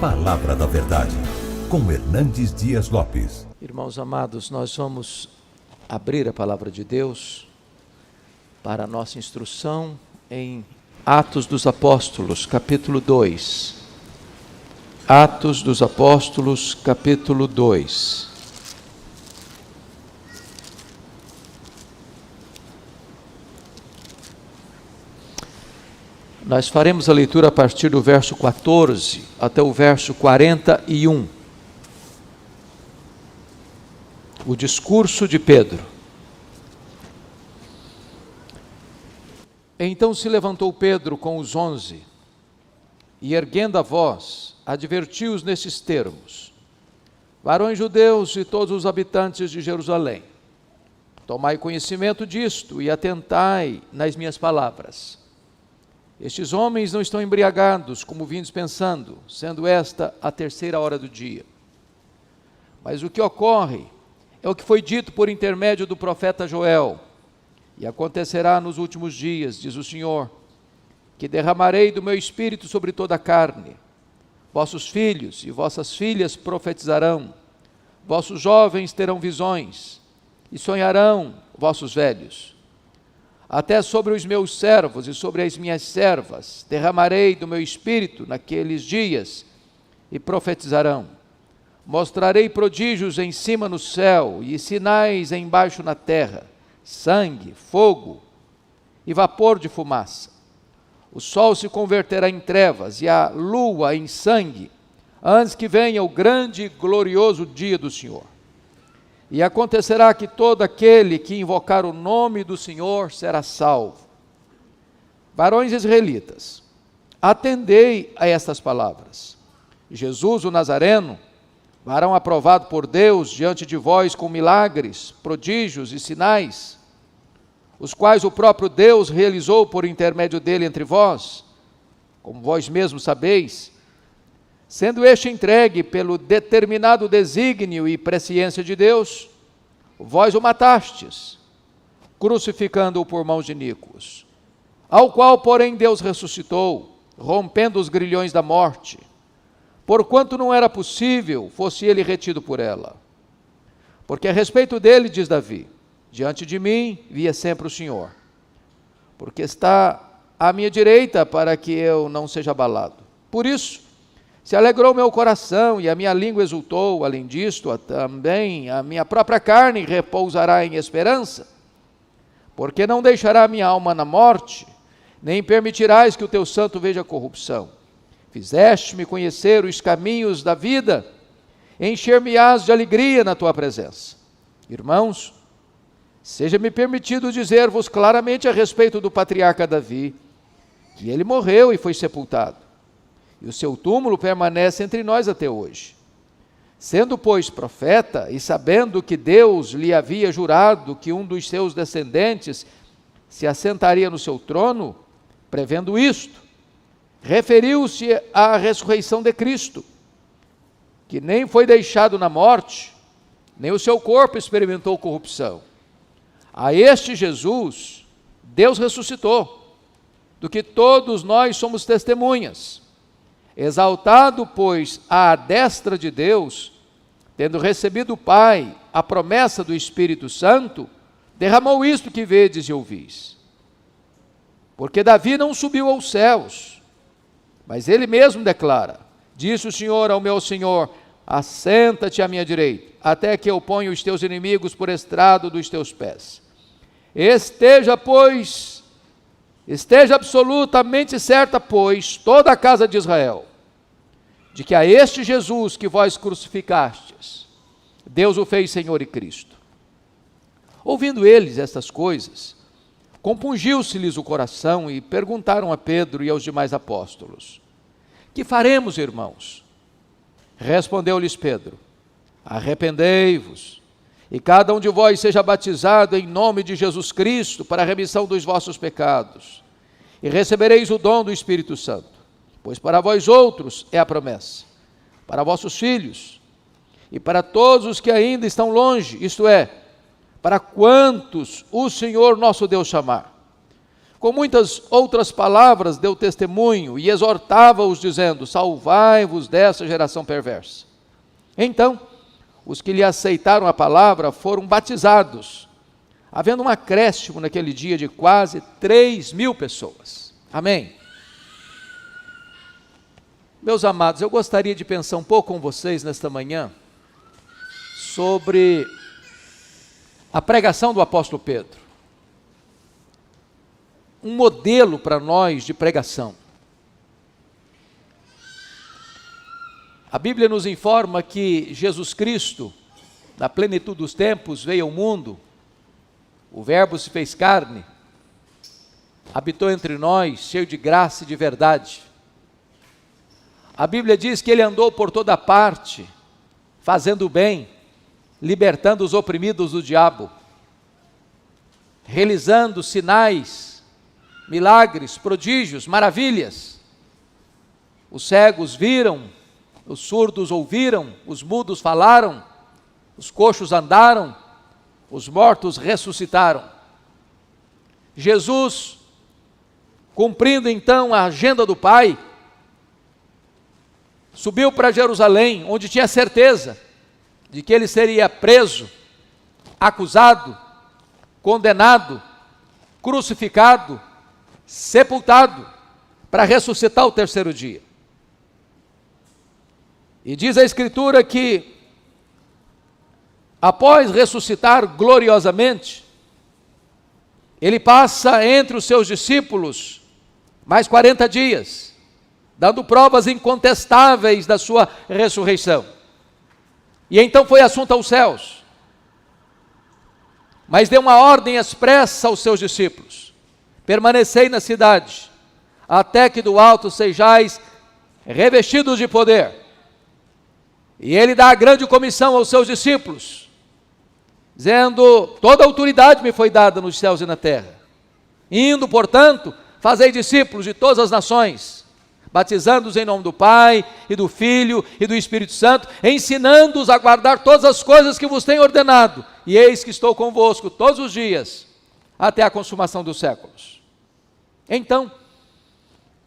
Palavra da Verdade, com Hernandes Dias Lopes. Irmãos amados, nós vamos abrir a Palavra de Deus para a nossa instrução em Atos dos Apóstolos, capítulo 2. Atos dos Apóstolos, capítulo 2. Nós faremos a leitura a partir do verso 14 até o verso 41. O discurso de Pedro. Então se levantou Pedro com os 11 e, erguendo a voz, advertiu-os nestes termos: varões judeus e todos os habitantes de Jerusalém, tomai conhecimento disto e atentai nas minhas palavras. Estes homens não estão embriagados, como vindes pensando, sendo esta a 3ª hora do dia. Mas o que ocorre é o que foi dito por intermédio do profeta Joel. E acontecerá nos últimos dias, diz o Senhor, que derramarei do meu espírito sobre toda a carne. Vossos filhos e vossas filhas profetizarão, vossos jovens terão visões, e sonharão vossos velhos. Até sobre os meus servos e sobre as minhas servas derramarei do meu espírito naqueles dias, e profetizarão. Mostrarei prodígios em cima no céu e sinais embaixo na terra, sangue, fogo e vapor de fumaça. O sol se converterá em trevas e a lua em sangue, antes que venha o grande e glorioso dia do Senhor. E acontecerá que todo aquele que invocar o nome do Senhor será salvo. Varões israelitas, atendei a estas palavras. Jesus, o Nazareno, varão aprovado por Deus diante de vós com milagres, prodígios e sinais, os quais o próprio Deus realizou por intermédio dele entre vós, como vós mesmos sabeis, sendo este entregue pelo determinado desígnio e presciência de Deus, vós o matastes, crucificando-o por mãos de iníquos, ao qual, porém, Deus ressuscitou, rompendo os grilhões da morte, porquanto não era possível fosse ele retido por ela. Porque a respeito dele, diz Davi, diante de mim via sempre o Senhor, porque está à minha direita para que eu não seja abalado. Por isso, se alegrou meu coração e a minha língua exultou. Além disto, também a minha própria carne repousará em esperança, porque não deixará minha alma na morte, nem permitirás que o teu santo veja corrupção. Fizeste-me conhecer os caminhos da vida, encher-me-ás de alegria na tua presença. Irmãos, seja-me permitido dizer-vos claramente a respeito do patriarca Davi, que ele morreu e foi sepultado, e o seu túmulo permanece entre nós até hoje. Sendo, pois, profeta, e sabendo que Deus lhe havia jurado que um dos seus descendentes se assentaria no seu trono, prevendo isto, referiu-se à ressurreição de Cristo, que nem foi deixado na morte, nem o seu corpo experimentou corrupção. A este Jesus, Deus ressuscitou, do que todos nós somos testemunhas. Exaltado, pois, à destra de Deus, tendo recebido do Pai a promessa do Espírito Santo, derramou isto que vedes e ouvis. Porque Davi não subiu aos céus, mas ele mesmo declara: disse o Senhor ao meu Senhor, assenta-te à minha direita, até que eu ponha os teus inimigos por estrado dos teus pés. Esteja absolutamente certa, pois, toda a casa de Israel, de que a este Jesus que vós crucificastes, Deus o fez Senhor e Cristo. Ouvindo eles estas coisas, compungiu-se-lhes o coração e perguntaram a Pedro e aos demais apóstolos: que faremos, irmãos? Respondeu-lhes Pedro: arrependei-vos, e cada um de vós seja batizado em nome de Jesus Cristo para a remissão dos vossos pecados, e recebereis o dom do Espírito Santo. Pois para vós outros é a promessa, para vossos filhos, e para todos os que ainda estão longe, isto é, para quantos o Senhor nosso Deus chamar. Com muitas outras palavras deu testemunho e exortava-os, dizendo: salvai-vos dessa geração perversa. Então, os que lhe aceitaram a palavra foram batizados, havendo um acréscimo naquele dia de quase 3.000 pessoas. Amém. Meus amados, eu gostaria de pensar um pouco com vocês nesta manhã sobre a pregação do apóstolo Pedro. Um modelo para nós de pregação. A Bíblia nos informa que Jesus Cristo, na plenitude dos tempos, veio ao mundo, o Verbo se fez carne, habitou entre nós, cheio de graça e de verdade. A Bíblia diz que ele andou por toda parte, fazendo o bem, libertando os oprimidos do diabo, realizando sinais, milagres, prodígios, maravilhas. Os cegos viram, os surdos ouviram, os mudos falaram, os coxos andaram, os mortos ressuscitaram. Jesus, cumprindo então a agenda do Pai, subiu para Jerusalém, onde tinha certeza de que ele seria preso, acusado, condenado, crucificado, sepultado, para ressuscitar ao terceiro dia. E diz a Escritura que, após ressuscitar gloriosamente, ele passa entre os seus discípulos mais 40 dias, dando provas incontestáveis da sua ressurreição. E então foi assunto aos céus, mas deu uma ordem expressa aos seus discípulos: permanecei na cidade, até que do alto sejais revestidos de poder. E ele dá a grande comissão aos seus discípulos, dizendo: toda autoridade me foi dada nos céus e na terra. Indo, portanto, fazei discípulos de todas as nações, batizando-os em nome do Pai, e do Filho, e do Espírito Santo, ensinando-os a guardar todas as coisas que vos tenho ordenado. E eis que estou convosco todos os dias, até a consumação dos séculos. Então,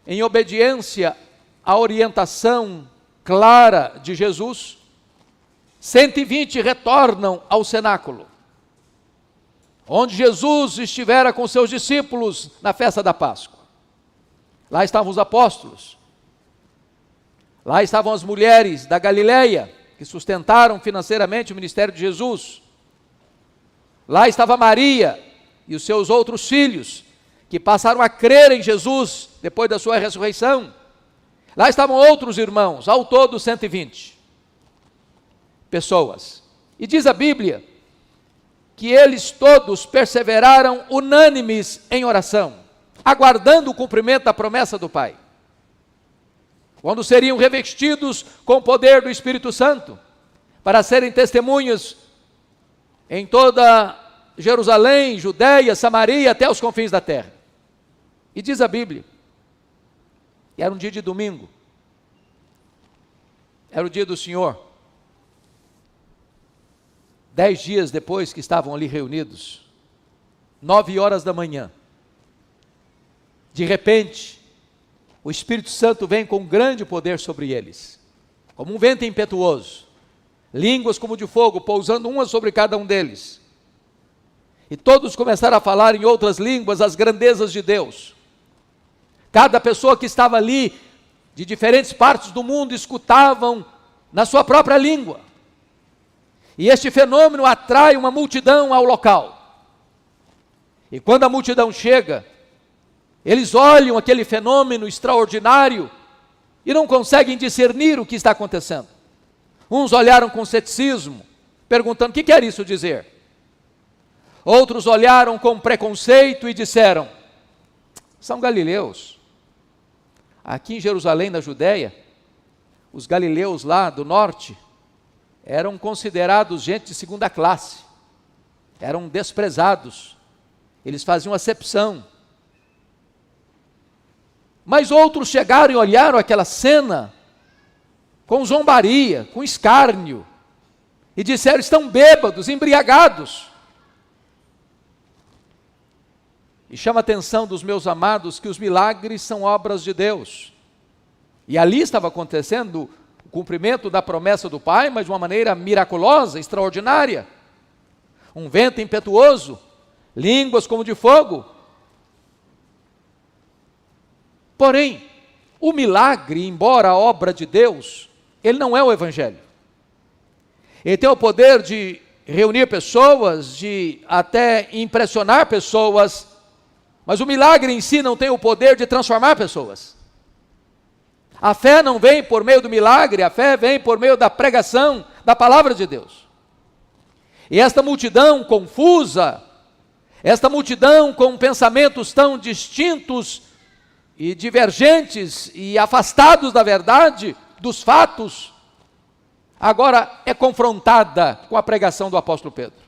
em obediência à orientação clara de Jesus, 120 retornam ao cenáculo, onde Jesus estivera com seus discípulos na festa da Páscoa. Lá estavam os apóstolos, lá estavam as mulheres da Galileia, que sustentaram financeiramente o ministério de Jesus. Lá estava Maria e os seus outros filhos, que passaram a crer em Jesus depois da sua ressurreição. Lá estavam outros irmãos, ao todo 120 pessoas. E diz a Bíblia que eles todos perseveraram unânimes em oração, aguardando o cumprimento da promessa do Pai, quando seriam revestidos com o poder do Espírito Santo, para serem testemunhas em toda Jerusalém, Judeia, Samaria, até os confins da terra. E diz a Bíblia, que era um dia de domingo, era o dia do Senhor. 10 dias depois que estavam ali reunidos, 9 horas da manhã, de repente, o Espírito Santo vem com grande poder sobre eles, como um vento impetuoso, línguas como de fogo, pousando uma sobre cada um deles. E todos começaram a falar em outras línguas as grandezas de Deus. Cada pessoa que estava ali, de diferentes partes do mundo, escutavam na sua própria língua. E este fenômeno atrai uma multidão ao local. E quando a multidão chega, eles olham aquele fenômeno extraordinário e não conseguem discernir o que está acontecendo. Uns olharam com ceticismo, perguntando: o que quer isso dizer? Outros olharam com preconceito e disseram: são galileus. Aqui em Jerusalém, na Judéia, os galileus lá do norte eram considerados gente de segunda classe, eram desprezados, eles faziam acepção. Mas outros chegaram e olharam aquela cena com zombaria, com escárnio, e disseram: estão bêbados, embriagados. E chama a atenção dos meus amados que os milagres são obras de Deus. E ali estava acontecendo o cumprimento da promessa do Pai, mas de uma maneira miraculosa, extraordinária. Um vento impetuoso, línguas como de fogo. Porém, o milagre, embora obra de Deus, ele não é o Evangelho. Ele tem o poder de reunir pessoas, de até impressionar pessoas, mas o milagre em si não tem o poder de transformar pessoas. A fé não vem por meio do milagre, a fé vem por meio da pregação da palavra de Deus. E esta multidão confusa, esta multidão com pensamentos tão distintos e divergentes e afastados da verdade, dos fatos, agora é confrontada com a pregação do apóstolo Pedro.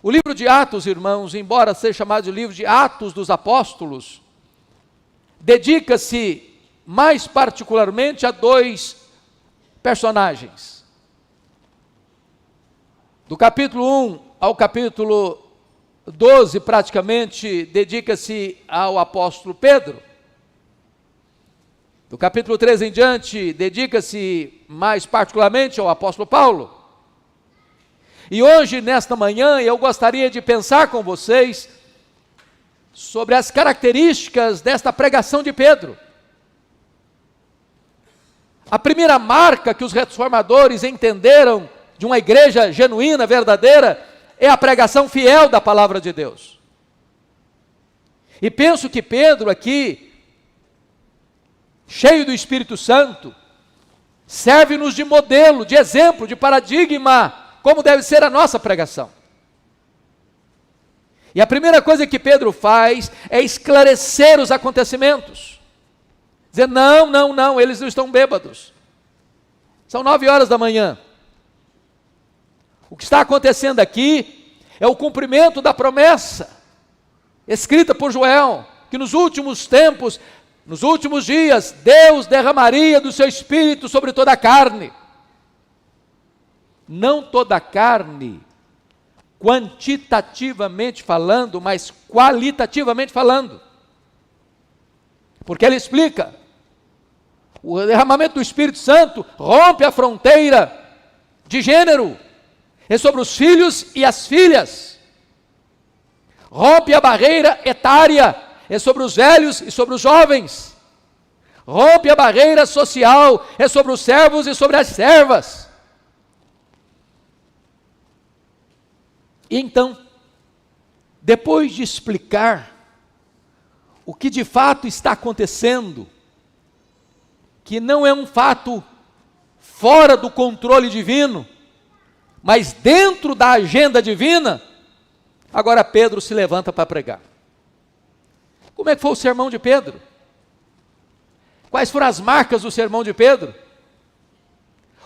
O livro de Atos, irmãos, embora seja chamado de livro de Atos dos Apóstolos, dedica-se mais particularmente a dois personagens. Do capítulo 1 ao capítulo 12, praticamente, dedica-se ao apóstolo Pedro. Do capítulo 13 em diante, dedica-se mais particularmente ao apóstolo Paulo. E hoje, nesta manhã, eu gostaria de pensar com vocês sobre as características desta pregação de Pedro. A primeira marca que os reformadores entenderam de uma igreja genuína, verdadeira, é a pregação fiel da palavra de Deus. E penso que Pedro aqui, cheio do Espírito Santo, serve-nos de modelo, de exemplo, de paradigma, como deve ser a nossa pregação. E a primeira coisa que Pedro faz é esclarecer os acontecimentos. Dizer, não, eles não estão bêbados. São 9 horas da manhã. O que está acontecendo aqui é o cumprimento da promessa, escrita por Joel, que nos últimos tempos, nos últimos dias, Deus derramaria do seu Espírito sobre toda a carne. Não toda a carne, quantitativamente falando, mas qualitativamente falando. Porque ele explica, o derramamento do Espírito Santo rompe a fronteira de gênero, é sobre os filhos e as filhas. Rompe a barreira etária, é sobre os velhos e sobre os jovens. Rompe a barreira social, é sobre os servos e sobre as servas. E então, depois de explicar o que de fato está acontecendo, que não é um fato fora do controle divino, mas dentro da agenda divina, agora Pedro se levanta para pregar. Como é que foi o sermão de Pedro? Quais foram as marcas do sermão de Pedro?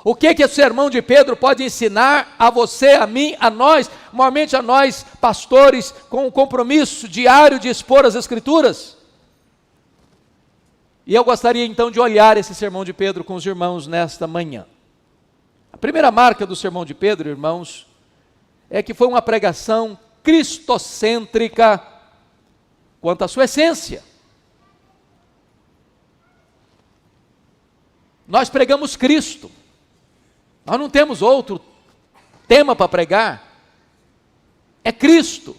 O que o sermão de Pedro pode ensinar a você, a mim, a nós, maiormente a nós, pastores, com o compromisso diário de expor as Escrituras? E eu gostaria então de olhar esse sermão de Pedro com os irmãos nesta manhã. A primeira marca do sermão de Pedro, irmãos, é que foi uma pregação cristocêntrica quanto à sua essência. Nós pregamos Cristo. Nós não temos outro tema para pregar. É Cristo.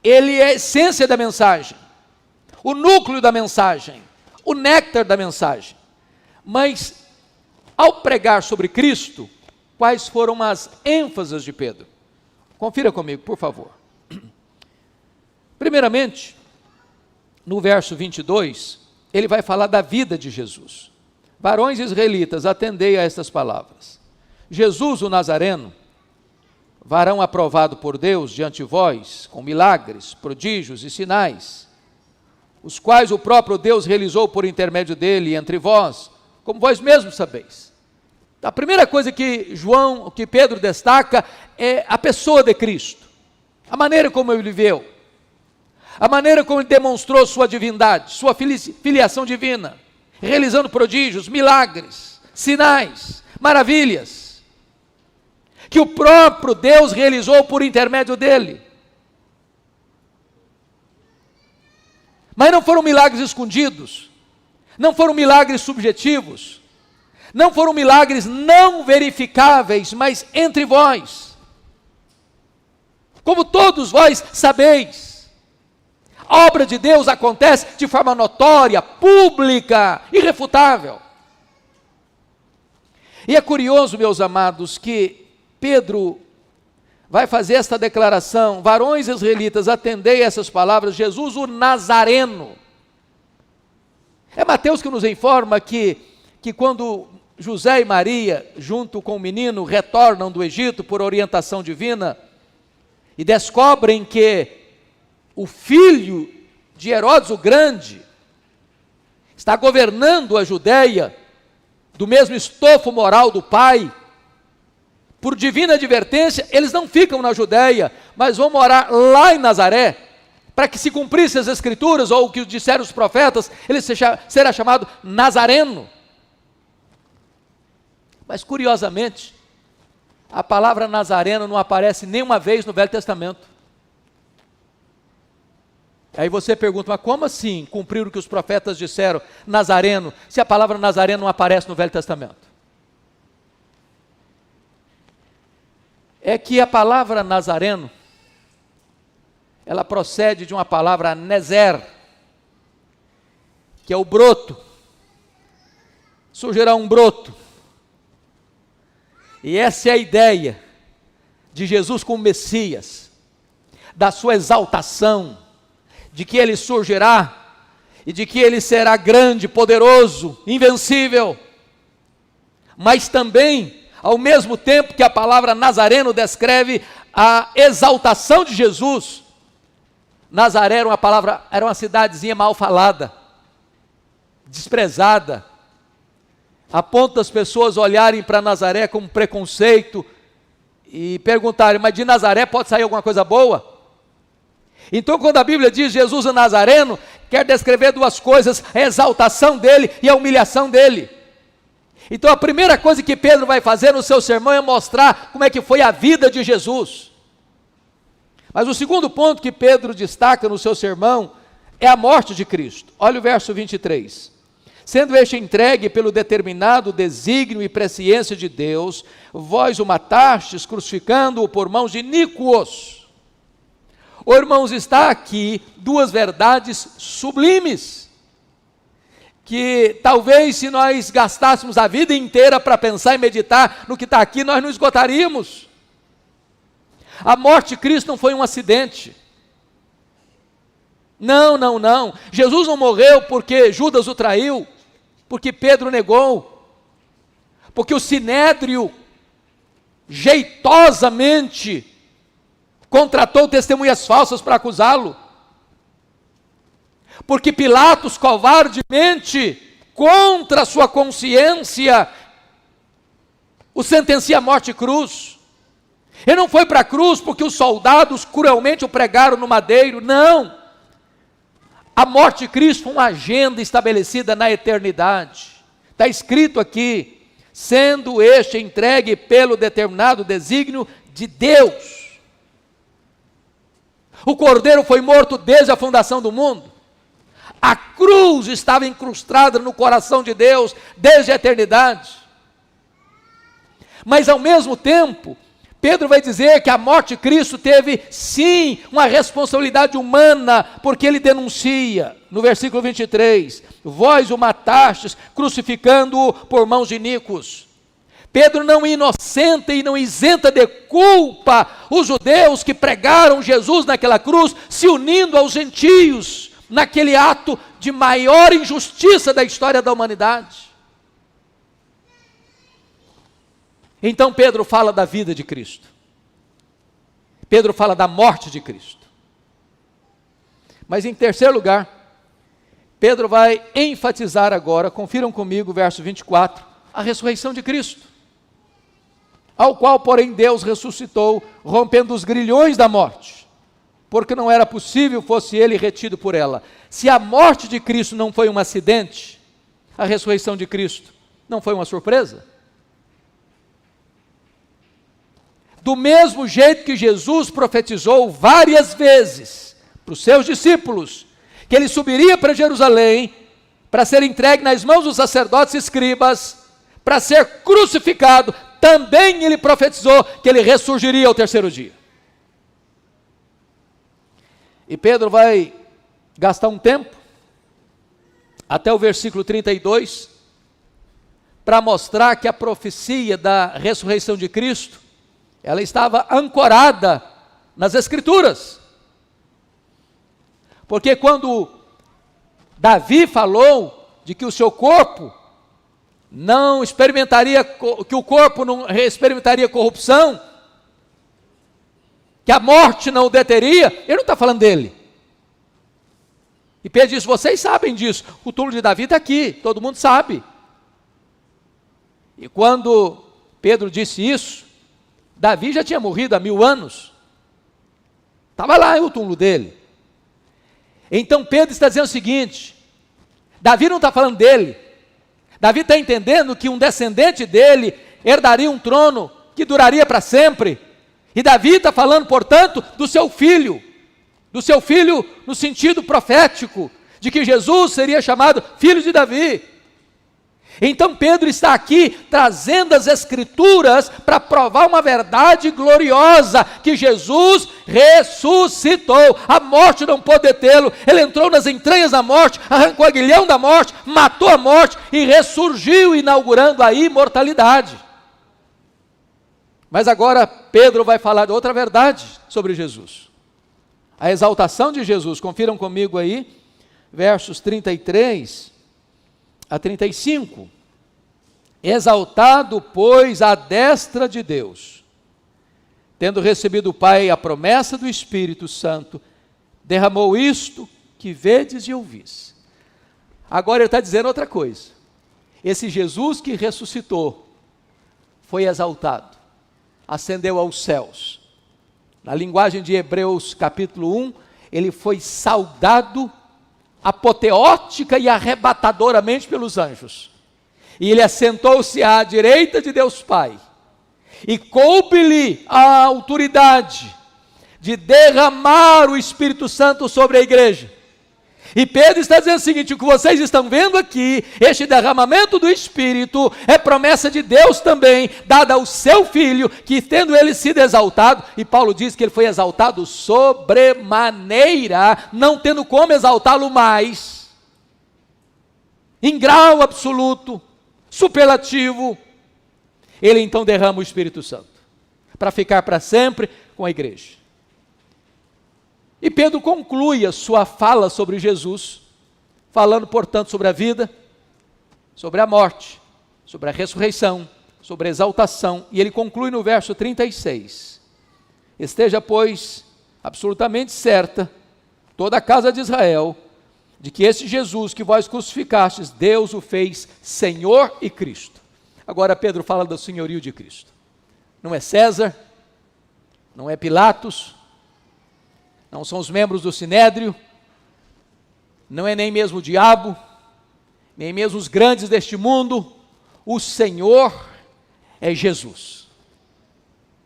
Ele é a essência da mensagem, o núcleo da mensagem, o néctar da mensagem. Mas, ao pregar sobre Cristo, quais foram as ênfases de Pedro? Confira comigo, por favor. Primeiramente, no verso 22, ele vai falar da vida de Jesus. Varões israelitas, atendei a estas palavras. Jesus, o Nazareno, varão aprovado por Deus diante de vós, com milagres, prodígios e sinais, os quais o próprio Deus realizou por intermédio dele entre vós, como vós mesmos sabeis. A primeira coisa que Pedro destaca é a pessoa de Cristo, a maneira como ele viveu, a maneira como ele demonstrou sua divindade, sua filiação divina, realizando prodígios, milagres, sinais, maravilhas, que o próprio Deus realizou por intermédio dele. Mas não foram milagres escondidos, não foram milagres subjetivos, não foram milagres não verificáveis, mas entre vós. Como todos vós sabeis, a obra de Deus acontece de forma notória, pública, irrefutável. E é curioso, meus amados, que Pedro vai fazer esta declaração: varões israelitas, atendei essas palavras, Jesus o Nazareno. É Mateus que nos informa que quando José e Maria, junto com o menino, retornam do Egito por orientação divina, e descobrem que o filho de Herodes o Grande está governando a Judéia, do mesmo estofo moral do pai, por divina advertência, eles não ficam na Judéia, mas vão morar lá em Nazaré, para que se cumprissem as escrituras, ou o que disseram os profetas, ele será chamado Nazareno. Mas curiosamente, a palavra Nazareno não aparece nenhuma vez no Velho Testamento. Aí você pergunta, mas como assim cumprir o que os profetas disseram, Nazareno, se a palavra Nazareno não aparece no Velho Testamento? É que a palavra Nazareno, ela procede de uma palavra Nezer, que é o broto. Surgirá um broto. E essa é a ideia de Jesus como Messias, da sua exaltação, de que ele surgirá, e de que ele será grande, poderoso, invencível. Mas também, ao mesmo tempo que a palavra Nazareno descreve a exaltação de Jesus, Nazaré era uma cidadezinha mal falada, desprezada, a ponto das pessoas olharem para Nazaré com preconceito e perguntarem, mas de Nazaré pode sair alguma coisa boa? Então, quando a Bíblia diz Jesus o Nazareno, quer descrever duas coisas: a exaltação dele e a humilhação dele. Então, a primeira coisa que Pedro vai fazer no seu sermão é mostrar como é que foi a vida de Jesus. Mas o segundo ponto que Pedro destaca no seu sermão é a morte de Cristo. Olha o verso 23. Sendo este entregue pelo determinado desígnio e presciência de Deus, vós o matastes, crucificando-o por mãos de iníquos. Oh, irmãos, está aqui duas verdades sublimes, que talvez se nós gastássemos a vida inteira para pensar e meditar no que está aqui, nós não esgotaríamos. A morte de Cristo não foi um acidente. Não. Jesus não morreu porque Judas o traiu, porque Pedro negou, porque o Sinédrio jeitosamente contratou testemunhas falsas para acusá-lo, porque Pilatos covardemente, contra a sua consciência, o sentencia à morte e cruz. Ele não foi para a cruz porque os soldados cruelmente o pregaram no madeiro, não. A morte de Cristo foi uma agenda estabelecida na eternidade. Está escrito aqui, sendo este entregue pelo determinado desígnio de Deus. O Cordeiro foi morto desde a fundação do mundo. A cruz estava incrustada no coração de Deus desde a eternidade. Mas ao mesmo tempo, Pedro vai dizer que a morte de Cristo teve sim uma responsabilidade humana, porque ele denuncia, no versículo 23, vós o matastes, crucificando-o por mãos de iníquos. Pedro não inocenta e não isenta de culpa os judeus que pregaram Jesus naquela cruz, se unindo aos gentios, naquele ato de maior injustiça da história da humanidade. Então Pedro fala da vida de Cristo. Pedro fala da morte de Cristo. Mas em terceiro lugar, Pedro vai enfatizar agora, confiram comigo o verso 24, a ressurreição de Cristo, ao qual, porém, Deus ressuscitou, rompendo os grilhões da morte, porque não era possível fosse ele retido por ela. Se a morte de Cristo não foi um acidente, a ressurreição de Cristo não foi uma surpresa? Do mesmo jeito que Jesus profetizou várias vezes para os seus discípulos, que ele subiria para Jerusalém, para ser entregue nas mãos dos sacerdotes e escribas, para ser crucificado, também ele profetizou que ele ressurgiria ao terceiro dia. E Pedro vai gastar um tempo, até o versículo 32, para mostrar que a profecia da ressurreição de Cristo, ela estava ancorada nas Escrituras. Porque quando Davi falou de que o seu corpo não experimentaria, que o corpo não experimentaria corrupção, que a morte não o deteria, ele não está falando dele. E Pedro disse, vocês sabem disso, o túmulo de Davi está aqui, todo mundo sabe. E quando Pedro disse isso, Davi já tinha morrido há 1000 anos, estava lá o túmulo dele. Então Pedro está dizendo o seguinte, Davi não está falando dele, Davi está entendendo que um descendente dele herdaria um trono que duraria para sempre, e Davi está falando, portanto, do seu filho no sentido profético, de que Jesus seria chamado filho de Davi. Então Pedro está aqui trazendo as Escrituras para provar uma verdade gloriosa, que Jesus ressuscitou, a morte não pôde detê-lo, ele entrou nas entranhas da morte, arrancou o aguilhão da morte, matou a morte e ressurgiu, inaugurando a imortalidade. Mas agora Pedro vai falar de outra verdade sobre Jesus, a exaltação de Jesus. Confiram comigo aí, versos 33 a 35. Exaltado, pois, à destra de Deus, tendo recebido o Pai a promessa do Espírito Santo, derramou isto que vedes e ouvis. Agora ele está dizendo outra coisa. Esse Jesus que ressuscitou, foi exaltado, ascendeu aos céus. Na linguagem de Hebreus capítulo 1, ele foi saudado apoteótica e arrebatadoramente pelos anjos. E ele assentou-se à direita de Deus Pai. E coube-lhe a autoridade de derramar o Espírito Santo sobre a igreja. E Pedro está dizendo o seguinte, o que vocês estão vendo aqui, este derramamento do Espírito, é promessa de Deus também, dada ao seu Filho, que tendo ele sido exaltado, e Paulo diz que ele foi exaltado sobremaneira, não tendo como exaltá-lo mais, em grau absoluto, superlativo, ele então derrama o Espírito Santo, para ficar para sempre com a igreja. E Pedro conclui a sua fala sobre Jesus, falando, portanto, sobre a vida, sobre a morte, sobre a ressurreição, sobre a exaltação, e ele conclui no verso 36. Esteja, pois, absolutamente certa, toda a casa de Israel, de que esse Jesus que vós crucificastes, Deus o fez Senhor e Cristo. Agora Pedro fala do senhorio de Cristo. Não é César, não é Pilatos, não são os membros do Sinédrio, não é nem mesmo o diabo, nem mesmo os grandes deste mundo. O Senhor é Jesus.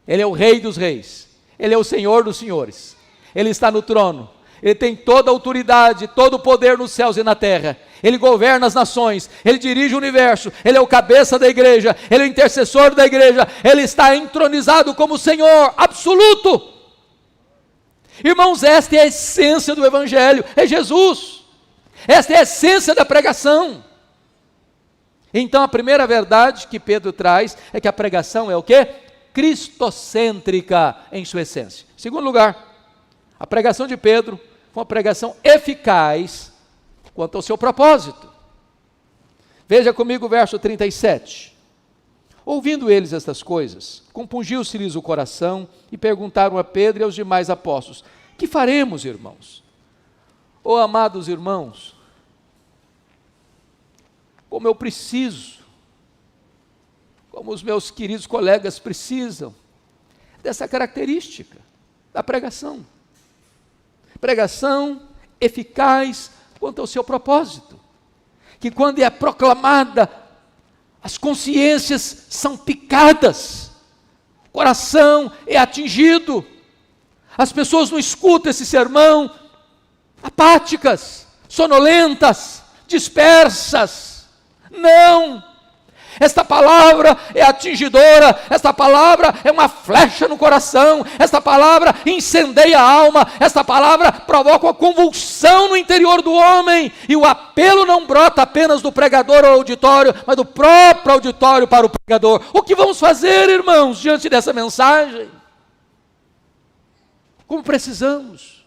Ele é o Rei dos reis, Ele é o Senhor dos senhores, Ele está no trono, Ele tem toda a autoridade, todo o poder nos céus e na terra, Ele governa as nações, Ele dirige o universo, Ele é o cabeça da igreja, Ele é o intercessor da igreja, Ele está entronizado como Senhor absoluto. Irmãos, esta é a essência do Evangelho, é Jesus. Esta é a essência da pregação. Então a primeira verdade que Pedro traz é que a pregação é o quê? Cristocêntrica em sua essência. Em segundo lugar, a pregação de Pedro foi uma pregação eficaz quanto ao seu propósito. Veja comigo o verso 37. Ouvindo eles estas coisas, compungiu-se-lhes o coração e perguntaram a Pedro e aos demais apóstolos: que faremos, irmãos? Oh, amados irmãos, como eu preciso, como os meus queridos colegas precisam, dessa característica da pregação. Pregação eficaz quanto ao seu propósito, que quando é proclamada, as consciências são picadas, o coração é atingido, as pessoas não escutam esse sermão apáticas, sonolentas, dispersas. Não! Esta palavra é atingidora, esta palavra é uma flecha no coração, esta palavra incendeia a alma, esta palavra provoca uma convulsão no interior do homem, e o apelo não brota apenas do pregador ao auditório, mas do próprio auditório para o pregador. O que vamos fazer, irmãos, diante dessa mensagem? Como precisamos,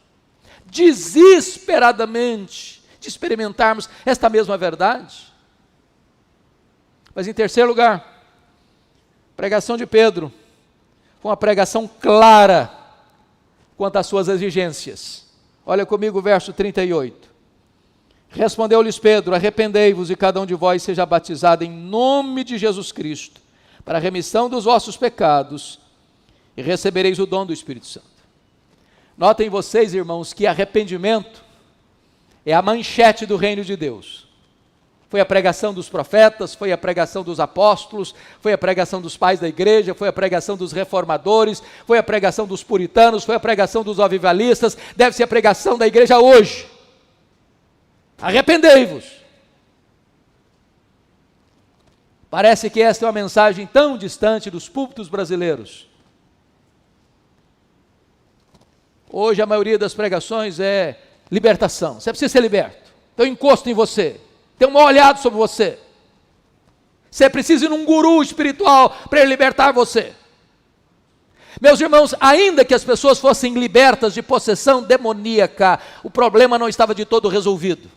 desesperadamente, de experimentarmos esta mesma verdade. Mas em terceiro lugar, a pregação de Pedro foi uma pregação clara quanto às suas exigências. Olha comigo o verso 38. Respondeu-lhes Pedro: arrependei-vos e cada um de vós seja batizado em nome de Jesus Cristo, para a remissão dos vossos pecados, e recebereis o dom do Espírito Santo. Notem vocês, irmãos, que arrependimento é a manchete do reino de Deus. Foi a pregação dos profetas, foi a pregação dos apóstolos, foi a pregação dos pais da igreja, foi a pregação dos reformadores, foi a pregação dos puritanos, foi a pregação dos avivalistas, deve ser a pregação da igreja hoje. Arrependei-vos. Parece que esta é uma mensagem tão distante dos púlpitos brasileiros. Hoje a maioria das pregações é libertação. Você precisa ser liberto. Tem um encosto em você. Tem um olhado sobre você. Você precisa ir num guru espiritual para ele libertar você. Meus irmãos, ainda que as pessoas fossem libertas de possessão demoníaca, o problema não estava de todo resolvido.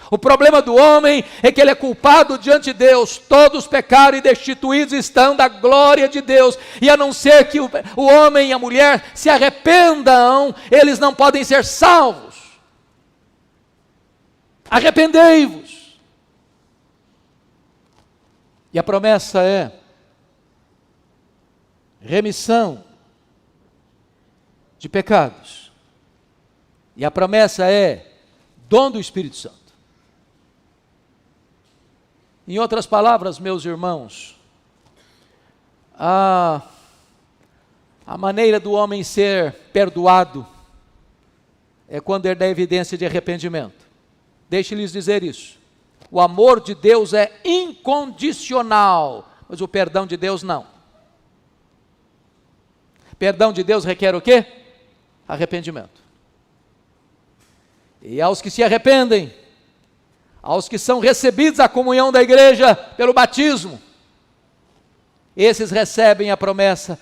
O problema do homem é que ele é culpado diante de Deus. Todos pecaram e destituídos estão da glória de Deus. E a não ser que o homem e a mulher se arrependam, eles não podem ser salvos. Arrependei-vos. E a promessa é remissão de pecados. E a promessa é dom do Espírito Santo. Em outras palavras, meus irmãos, a maneira do homem ser perdoado é quando ele dá evidência de arrependimento. Deixe-lhes dizer isso. O amor de Deus é incondicional, mas o perdão de Deus não. Perdão de Deus requer o quê? Arrependimento. E aos que se arrependem, aos que são recebidos a comunhão da igreja pelo batismo, esses recebem a promessa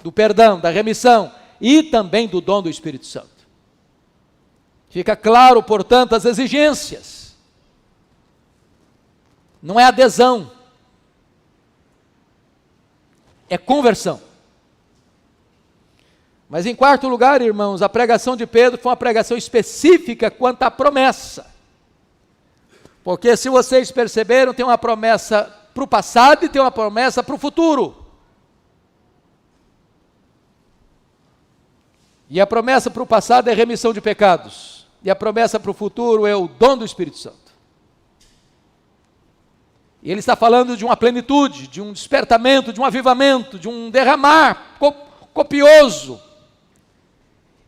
do perdão, da remissão e também do dom do Espírito Santo. Fica claro, portanto, as exigências. Não é adesão, é conversão. Mas em quarto lugar, irmãos, a pregação de Pedro foi uma pregação específica quanto à promessa. Porque se vocês perceberam, tem uma promessa para o passado e tem uma promessa para o futuro. E a promessa para o passado é remissão de pecados. E a promessa para o futuro é o dom do Espírito Santo. E ele está falando de uma plenitude, de um despertamento, de um avivamento, de um derramar copioso.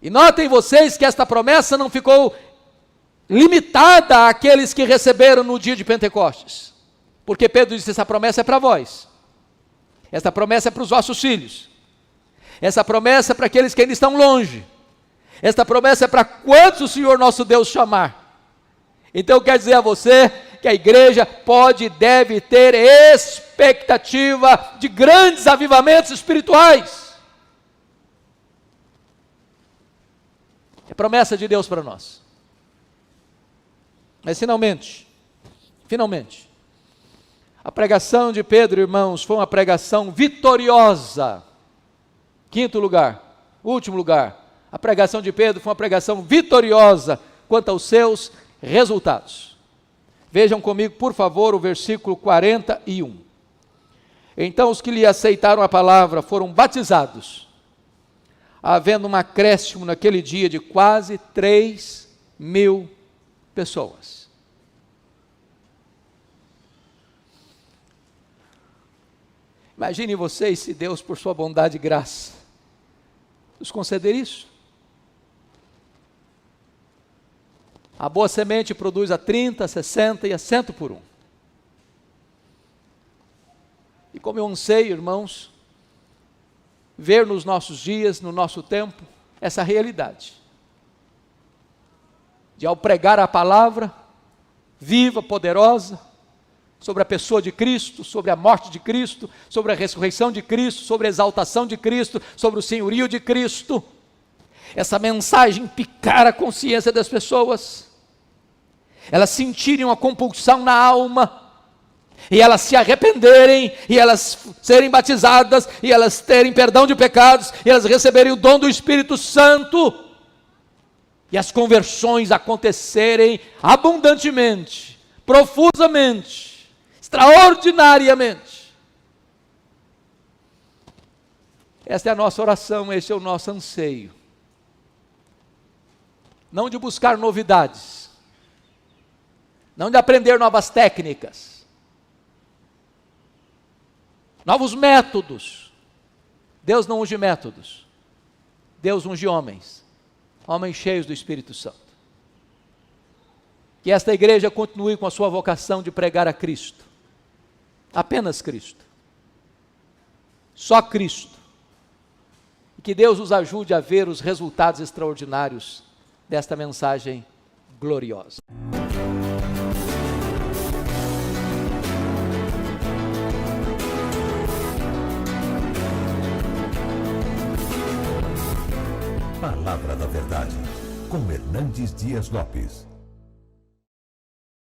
E notem vocês que esta promessa não ficou limitada àqueles que receberam no dia de Pentecostes. Porque Pedro disse, essa promessa é para vós. Essa promessa é para os vossos filhos. Essa promessa é para aqueles que ainda estão longe. Esta promessa é para quantos o Senhor nosso Deus chamar. Então eu quero dizer a você que a igreja pode e deve ter expectativa de grandes avivamentos espirituais. É promessa de Deus para nós. Mas finalmente, a pregação de Pedro, irmãos, foi uma pregação vitoriosa. Quinto lugar, último lugar, a pregação de Pedro foi uma pregação vitoriosa quanto aos seus resultados. Vejam comigo, por favor, o versículo 41. Então os que lhe aceitaram a palavra foram batizados, havendo um acréscimo naquele dia de quase 3.000 pessoas. Imaginem vocês se Deus, por sua bondade e graça, nos conceder isso. A boa semente produz a 30, a 60 e a 100 por um. E como eu anseio, irmãos, ver nos nossos dias, no nosso tempo, essa realidade. De ao pregar a palavra, viva, poderosa, sobre a pessoa de Cristo, sobre a morte de Cristo, sobre a ressurreição de Cristo, sobre a exaltação de Cristo, sobre o senhorio de Cristo, essa mensagem picar a consciência das pessoas, elas sentirem uma compulsão na alma, e elas se arrependerem, e elas serem batizadas, e elas terem perdão de pecados, e elas receberem o dom do Espírito Santo, e as conversões acontecerem abundantemente, profusamente, extraordinariamente. Esta é a nossa oração, este é o nosso anseio. Não de buscar novidades, não de aprender novas técnicas, novos métodos. Deus não unge métodos, Deus unge homens, homens cheios do Espírito Santo. Que esta igreja continue com a sua vocação de pregar a Cristo, apenas Cristo, só Cristo, e que Deus nos ajude a ver os resultados extraordinários desta mensagem gloriosa. Palavra da Verdade, com Hernandes Dias Lopes.